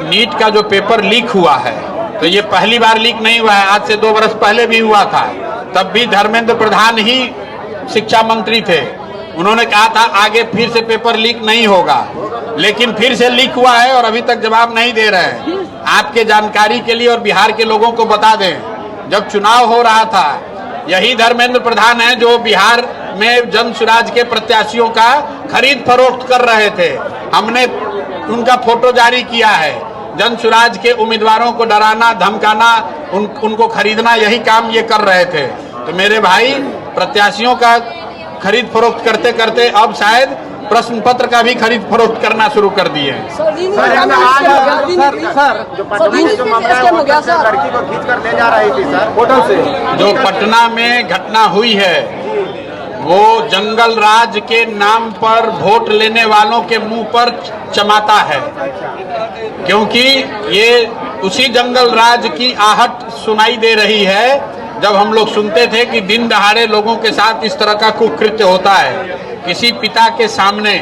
NEET का जो paper leak हुआ है, तो ये पहली बार लीक नहीं हुआ है, आज से 2 वर्ष पहले भी हुआ था। तब भी धर्मेंद्र प्रधान ही शिक्षा मंत्री थे। उन्होंने कहा था आगे फिर से पेपर लीक नहीं होगा, लेकिन फिर से लीक हुआ है और अभी तक जवाब नहीं दे रहे हैं। आपके जानकारी के लिए और बिहार के लोगों को बता दें, जब चुनाव हो रहा था, यही धर्मेंद्र प्रधान है जो बिहार में जन स्वराज के प्रत्याशियों का खरीद फरोख्त कर रहे थे। हमने उनका फोटो जारी किया है। जन स्वराज के उम्मीदवारों को डराना, धमकाना, उनको खरीदना, यही काम ये कर रहे थे। तो मेरे भाई, प्रत्याशियों का खरीद फरोख्त करते करते अब शायद प्रश्न पत्र का भी खरीद फरोख्त करना शुरू कर दिए हैं। सर, जो पटना में जो मामला है, होटल से लड़की को खींच कर ले जा रही थी सर, होटल से। जो पटना में घटना हुई है, वो जंगल राज के नाम पर वोट लेने वालों के मुंह पर चमाता है, क्योंकि ये उसी जंगल राज की आहट सुनाई दे रही है जब हम लोग सुनते थे कि दिन दहाड़े लोगों के साथ इस तरह का कुकृत्य होता है। किसी पिता के सामने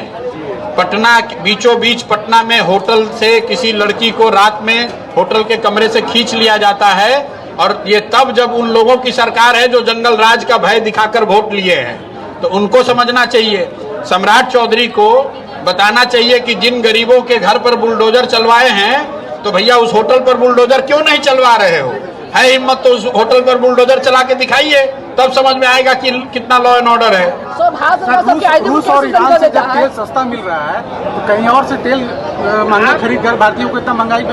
पटना, बीचों बीच पटना में होटल से किसी लड़की को रात में होटल के कमरे से खींच लिया जाता है, और ये तब जब उन लोगों की सरकार है जो जंगल राज का भय दिखाकर वोट लिए हैं। तो उनको समझना चाहिए, सम्राट चौधरी को बताना चाहिए कि जिन गरीबों के घर पर बुलडोजर चलवाए हैं, तो भैया उस होटल पर बुलडोजर क्यों नहीं चलवा रहे हो? है हिम्मत तो उस होटल पर बुलडोजर चला के दिखाइए, तब समझ में आएगा कि कितना लॉ एंड ऑर्डर है। रूस और ईरान से जब तेल सस्ता मिल रहा है, तो कहीं और से तेल महंगा खरीद कर भारतीयों को इतना महंगाई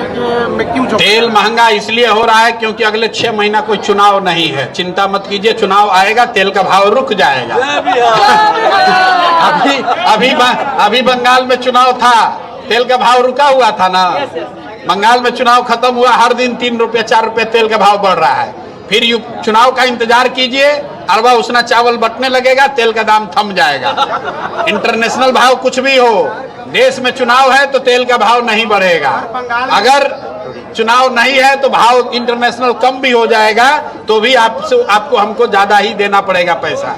में क्यों? तेल महंगा इसलिए हो रहा है क्योंकि अगले 6 महीना कोई चुनाव नहीं है। चिंता मत कीजिए, चुनाव आएगा, तेल का भाव रुक जाएगा। अभी बंगाल में चुनाव था, तेल का भाव रुका हुआ था ना। बंगाल में चुनाव खत्म हुआ, हर दिन 3 रुपये 4 रुपये तेल का भाव बढ़ रहा है। फिर चुनाव का इंतजार कीजिए, अरबा उसना चावल बटने लगेगा, तेल का दाम थम जाएगा। इंटरनेशनल भाव कुछ भी हो, देश में चुनाव है तो तेल का भाव नहीं बढ़ेगा। अगर चुनाव नहीं है तो भाव इंटरनेशनल कम भी हो जाएगा, तो भी आपको हमको ज्यादा ही देना पड़ेगा पैसा।